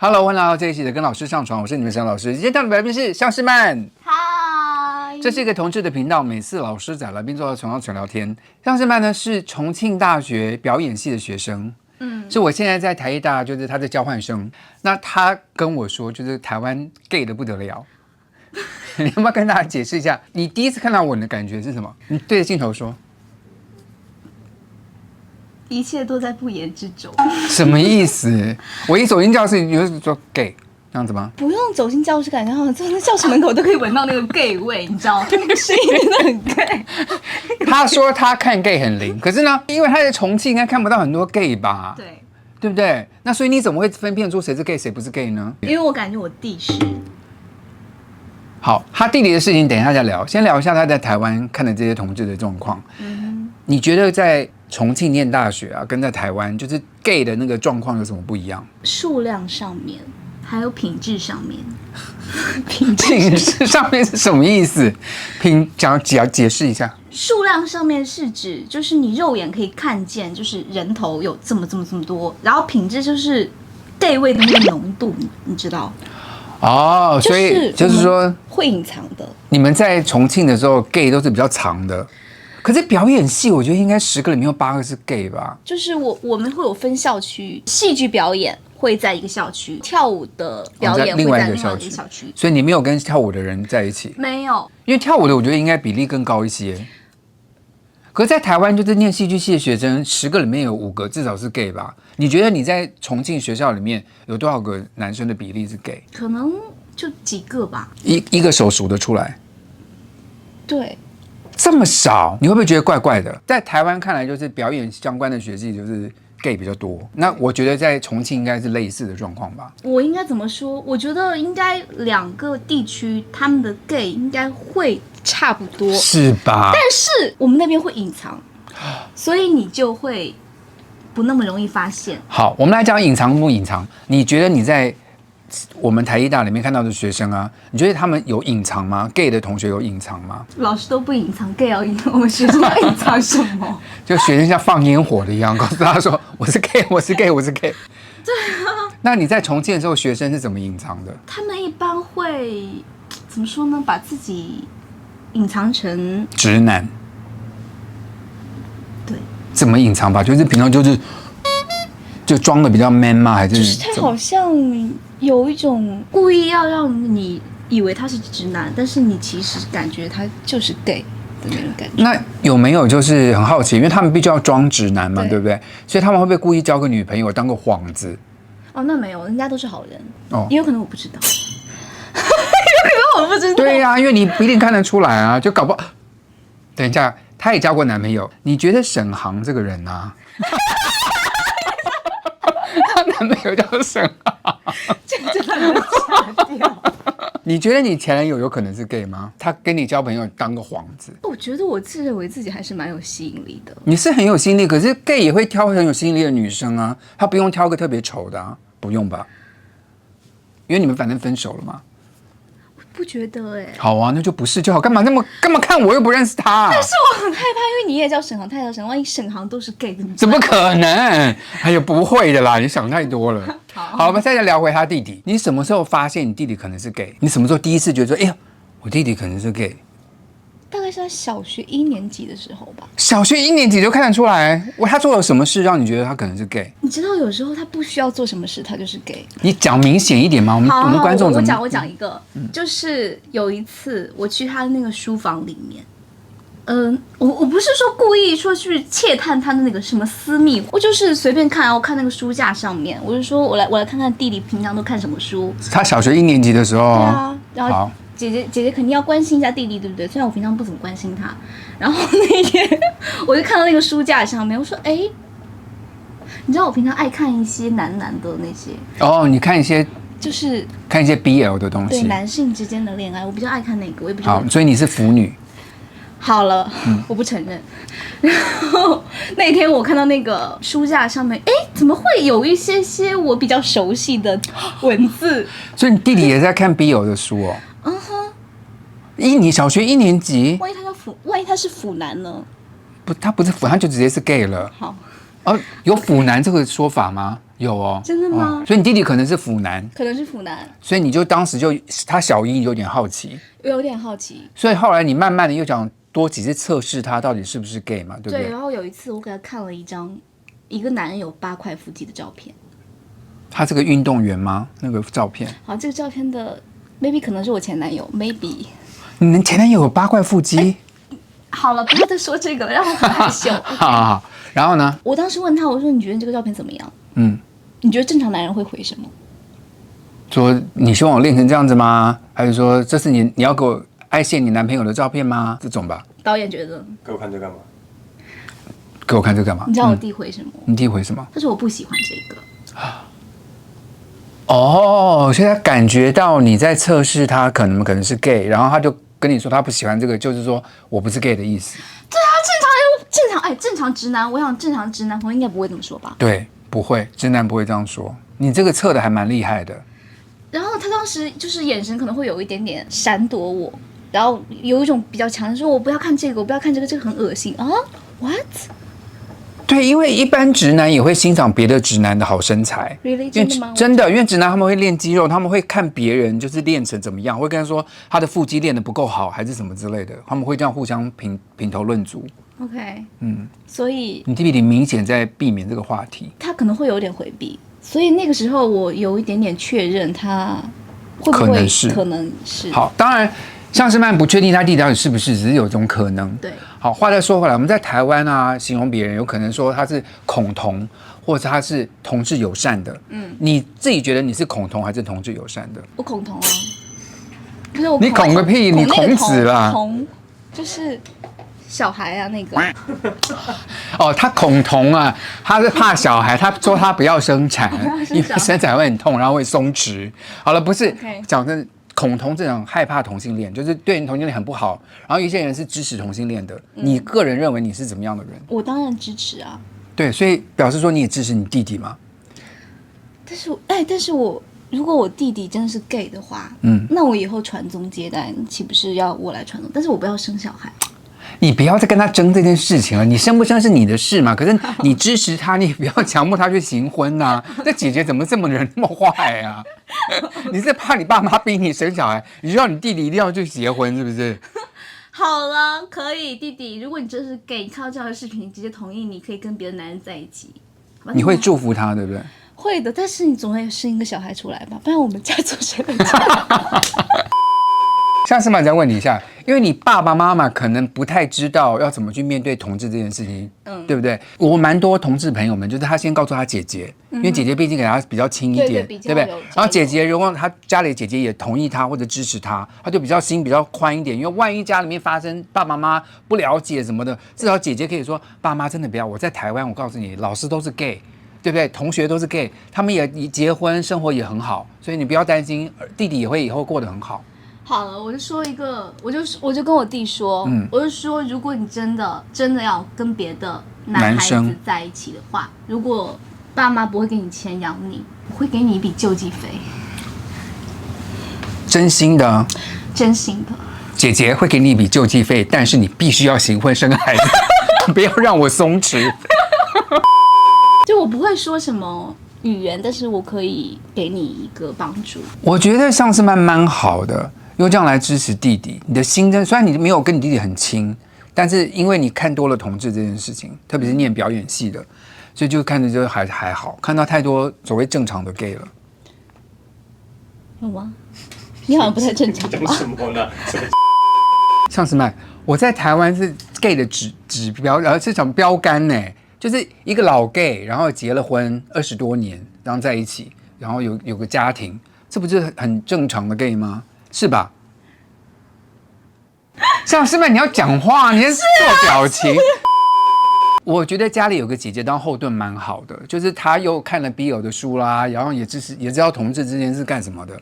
Hello， 欢迎来到这一期的跟老师上床，我是你们沈老师。今天到的来宾是向世曼。嗨，这是一个同志的频道，每次老师找来宾坐到床上聊天。向世曼呢是重庆大学表演系的学生，是我现在在台艺大，就是他的交换生。那他跟我说，就是台湾 gay 的不得了。你要不要跟大家解释一下，你第一次看到我的感觉是什么？你对着镜头说。一切都在不言之中。什么意思？我一走进教室，你就说 gay 这样子吗？不用走进教室，感觉好像坐在教室门口都可以闻到那个 gay 味，你知道吗？那个声音真的很 gay。他说他看 gay 很灵，可是呢，因为他在重庆，应该看不到很多 gay 吧？对，对不对？那所以你怎么会分辨出谁是 gay 谁不是 gay 呢？因为我感觉我弟是。好，他弟弟的事情等一下再聊，先聊一下他在台湾看的这些同志的状况。你觉得在重庆念大学啊，跟在台湾就是 gay 的那个状况有什么不一样？数量上面，还有品质上面。品质上面是什么意思？解释一下。数量上面是指就是你肉眼可以看见，就是人头有这么多，然后品质就是 gay 味的那个浓度，你知道？哦，所以就是说会隐藏的。你们在重庆的时候 ，gay 都是比较长的。可是表演系，我觉得应该10个里面有8个是 gay 吧？就是我们会有分校区，戏剧表演会在一个校区，跳舞的表演会在另外一个校区。所以你没有跟跳舞的人在一起？没有，因为跳舞的我觉得应该比例更高一些。可是在台湾，就是念戏剧系的学生，10个里面有5个至少是 gay 吧？你觉得你在重庆学校里面有多少个男生的比例是 gay？ 可能就几个吧。一个手数得出来？对。这么少，你会不会觉得怪怪的？在台湾看来，就是表演相关的学系就是 gay 比较多。那我觉得在重庆应该是类似的状况吧。我应该怎么说？我觉得应该2个地区他们的 gay 应该会差不多，是吧？但是我们那边会隐藏，所以你就会不那么容易发现。好，我们来讲隐藏不隐藏。你觉得你在我们台艺大里面看到的学生啊，你觉得他们有隐藏吗 ？gay 的同学有隐藏吗？老师都不隐藏 ，gay 要隐藏，我们学生要隐藏什么？就学生像放烟火的一样，告诉大家说我是 gay， 我是 gay， 我是 gay。对啊。那你在重庆的时候，学生是怎么隐藏的？他们一般会怎么说呢？把自己隐藏成直男。对。怎么隐藏吧？就是平常就装的比较 man 吗？还是就是他好像有一种故意要让你以为他是直男，但是你其实感觉他就是 gay 的那种感觉。那有没有就是很好奇，因为他们必须要装直男嘛，对不对？所以他们会不会故意交个女朋友当个幌子？哦，那没有，人家都是好人。哦，也有可能我不知道，有可能我不知道。对呀，因为你不一定看得出来啊，就搞不好。等一下，她也交过男朋友，你觉得沈航这个人啊？她男朋友叫沈航，这真的能傻掉。你觉得你前男友有可能是 gay 吗？他跟你交朋友当个幌子？我觉得我自认为自己还是蛮有吸引力的。你是很有吸引力，可是 gay 也会挑很有吸引力的女生啊，他不用挑个特别丑的啊，不用吧？因为你们反正分手了嘛。不觉得哎、好啊，那就不是就好，干嘛看我又不认识他、但是我很害怕，因为你也叫沈航，他也叫沈航，万一沈航都是 gay 的，怎么可能？哎呦，不会的啦，你想太多了。好，我们再来聊回他弟弟。你什么时候发现你弟弟可能是 gay？ 你什么时候第一次觉得说，哎呀，我弟弟可能是 gay？ 大概是在小学1年级的时候吧。小学1年级就看得出来，他做了什么事让你觉得他可能是 gay？ 你知道有时候他不需要做什么事，他就是 gay。你讲明显一点嘛，我们观众怎么？我讲一个，就是有一次我去他的那个书房里面。我不是说故意说去窃探他的那个什么私密，我就是随便看，然后看那个书架上面，我就说我来看看弟弟平常都看什么书。他小学1年级的时候，对啊，然后好姐姐肯定要关心一下弟弟，对不对？虽然我平常不怎么关心他，然后那天我就看到那个书架上面，我说哎，你知道我平常爱看一些男的那些哦，你看一些就是看一些 BL 的东西，对男性之间的恋爱，我比较爱看那个，我也不知道。好，所以你是腐女。好了，我不承认。然后那天我看到那个书架上面，哎，怎么会有一些我比较熟悉的文字？所以你弟弟也在看 BL 的书哦。嗯哼。你小学1年级？万一他是腐男呢？不，他不是腐，他就直接是 gay 了。好。哦，有腐男这个说法吗？有哦，真的吗所以你弟弟可能是腐男，可能是腐男，所以你就当时就他小一有点好奇，有点好奇。所以后来你慢慢的又想多几次测试他到底是不是 gay 嘛，对不对？对，然后有一次我给他看了一个男人有8块腹肌的照片。他这个运动员吗？那个照片？好，这个照片的 maybe 可能是我前男友 maybe。你的前男友有8块腹肌？好了，不要再说这个了，让我很害羞。好，然后呢？我当时问他，我说你觉得这个照片怎么样？你觉得正常男人会回什么？说你希望我练成这样子吗？还是说这是你要给我爱谢你男朋友的照片吗？这种吧。导演觉得给我看这干嘛？给我看这干嘛？你知道我弟回什么？你弟回什么？他说我不喜欢这个。哦，所以他感觉到你在测试他可能是 gay， 然后他就跟你说他不喜欢这个，就是说我不是 gay 的意思。对啊，正常直男，我想正常直男朋友应该不会这么说吧？对，不会，直男不会这样说。你这个测的还蛮厉害的。然后他当时就是眼神可能会有一点点闪躲我，然后有一种比较强的说：“我不要看这个，我不要看这个，这个很恶心啊。” What？ 对，因为一般直男也会欣赏别的直男的好身材。Really？ 真的吗？真的，因为直男他们会练肌肉，他们会看别人就是练成怎么样，会跟他说他的腹肌练得不够好，还是什么之类的，他们会这样互相评头论足。OK，所以你弟弟明显在避免这个话题，他可能会有点回避，所以那个时候我有一点点确认他会不会可能是好，当然。像是曼不确定他弟弟到底是不是，只是有这种可能。对，好，话再说回来，我们在台湾啊，形容别人有可能说他是恐同，或者他是同志友善的。你自己觉得你是恐同还是同志友善的？我恐同啊，可是我你恐个屁，你恐死啦！恐就是小孩啊，那个。哦，他恐同啊，他是怕小孩，他说他不要生产，因为生产会很痛，然后会松弛。好了，不是讲真。恐同这种害怕同性恋，就是对同性恋很不好。然后有些人是支持同性恋的，你个人认为你是怎么样的人？我当然支持啊。对，所以表示说你也支持你弟弟吗？但是我如果我弟弟真的是 gay 的话，那我以后传宗接代岂不是要我来传宗？但是我不要生小孩。你不要再跟他争这件事情了，你生不生是你的事嘛。可是你支持他，你不要强迫他去行婚呐。这姐姐怎么这么人那么坏啊？你是怕你爸妈逼你生小孩，你就要你弟弟一定要去结婚，是不是？好了，可以，弟弟，如果你真是 gay，你看到这样的视频，你直接同意你可以跟别的男人在一起，你会祝福他，对不对？会的，但是你总会生一个小孩出来吧，不然我们家族谁的家？像是嘛，再问你一下，因为你爸爸妈妈可能不太知道要怎么去面对同志这件事情，对不对？我蛮多同志朋友们，就是他先告诉他姐姐，因为姐姐毕竟给他比较轻一点，对不对？然后姐姐如果他家里姐姐也同意他或者支持他，他就比较心比较宽一点，因为万一家里面发生爸爸妈妈不了解什么的，至少姐姐可以说爸妈真的不要。我在台湾，我告诉你，老师都是 gay。对不对？同学都是 gay， 他们也结婚，生活也很好，所以你不要担心，弟弟也会以后过得很好。好了，我就说一个，我就跟我弟说，我就说，如果你真的要跟别的男孩子在一起的话，如果爸妈不会给你钱养你，我会给你一笔救济费。真心的，真心的。姐姐会给你一笔救济费，但是你必须要行婚生孩子，不要让我松弛。就我不会说什么语言，但是我可以给你一个帮助。我觉得像是蛮好的，用这样来支持弟弟。你的心真，虽然你没有跟你弟弟很亲，但是因为你看多了同志这件事情，特别是念表演系的，所以就看着就还好，看到太多所谓正常的 gay 了。有吗？你好像不太正常吧？讲什么呢？像是麦，我在台湾是 gay 的指标，是什么标杆呢？就是一个老 gay， 然后结了婚20多年，然后在一起，然后有个家庭，这不是很正常的 gay 吗？是吧？像是麦，你要讲话，你先做表情。我觉得家里有个姐姐当后盾蛮好的，就是她又看了 BL 的书啦，然后也知道同志之间是干什么的，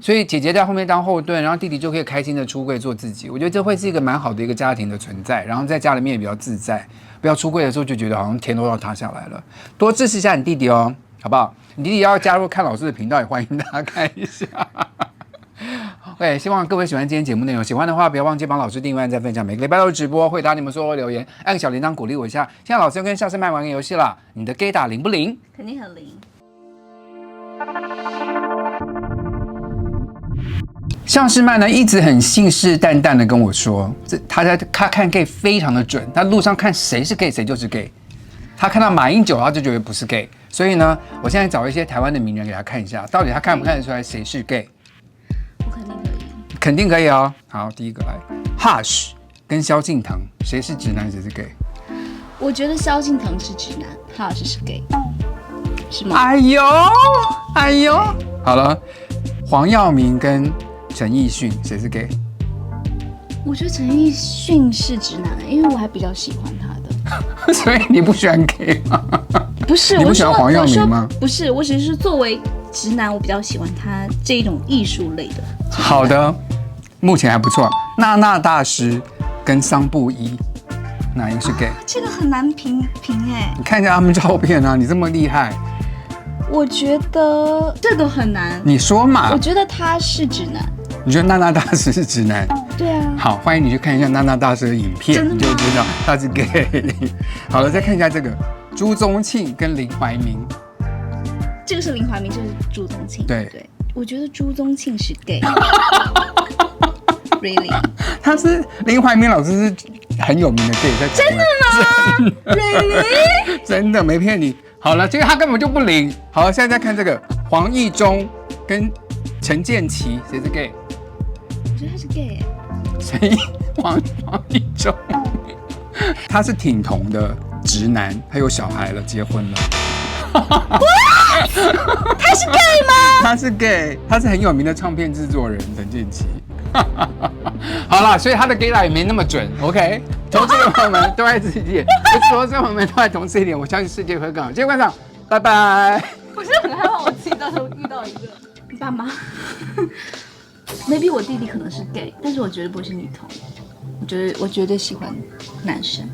所以姐姐在后面当后盾，然后弟弟就可以开心的出柜做自己。我觉得这会是一个蛮好的一个家庭的存在，然后在家里面也比较自在，不要出柜的时候就觉得好像天都要塌下来了。多支持一下你弟弟哦，好不好？你弟弟要加入看老师的频道，也欢迎大家看一下。对，希望各位喜欢今天节目内容，喜欢的话不要忘记帮老师订阅、按赞、分享。每个礼拜都有直播，会答你们所有留言，按个小铃铛鼓励我一下。现在老师要跟夏生麦玩个游戏啦，你的 gay 打灵不灵？肯定很灵。向世曼呢一直很信誓旦旦的跟我说，他看 gay 非常的准，他路上看谁是 gay 谁就是 gay， 他看到马英九他就觉得不是 gay， 所以呢，我现在找一些台湾的名人给他看一下，到底他看不看得出来谁是 gay？ 我肯定可以，肯定可以哦。好，第一个来 ，Hush 跟萧敬腾，谁是直男谁是 gay？ 我觉得萧敬腾是直男，他老师是 gay， 是吗？哎呦，哎呦，好了，黄耀明跟陈奕迅谁是 gay？ 我觉得陈奕迅是直男，因为我还比较喜欢他的。所以你不喜欢 gay 吗？不是，你不喜欢黄耀明吗？不是，我只是作为直男，我比较喜欢他这一种艺术类的。好的，目前还不错。娜娜大师跟桑布伊，哪一个是 gay？这个很难评哎。你看一下他们照片啊，你这么厉害，我觉得这个很难。你说嘛？我觉得他是直男。你觉得娜娜大师是直男？对啊。好，欢迎你去看一下娜娜大师的影片，你就知道他是 gay。好了，再看一下这个朱宗庆跟林怀民。这个是林怀民，这个是朱宗庆。对，我觉得朱宗庆是 gay。Really？ 他是林怀民老师是很有名的 gay， 在台湾。真的吗？Really？ 真的没骗你。好了，这个他根本就不灵。好了，现在再看这个黄义中跟陈建奇，谁是 gay？ 我觉得他是 gay。谁？黄义中，他是挺同的直男，他有小孩了，结婚了。他是 gay 吗？他是 gay， 他是很有名的唱片制作人陈建奇。好啦，所以他的 gay 也没那么准。OK， 同志的朋友们都爱自己一点，同志的朋友们都爱同志一点，我相信世界会更好。今天观赏，拜拜。我真的很害怕我自己到时候遇到一个爸妈。maybe 我弟弟可能是 gay， 但是我绝对不会是女同。我绝对喜欢男生。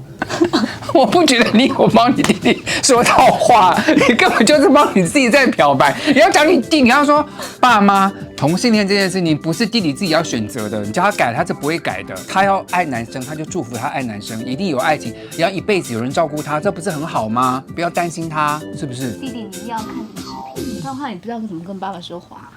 我不觉得你有帮你弟弟说套话，你根本就是帮你自己在漂白。你要讲你弟，你要说爸妈同性恋这件事情不是弟弟自己要选择的，你叫他改，他是不会改的。他要爱男生，他就祝福他爱男生，一定有爱情，也要一辈子有人照顾他，这不是很好吗？不要担心他，是不是？弟弟，你一定要看这个视频，不然的话你不知道怎么跟爸爸说话。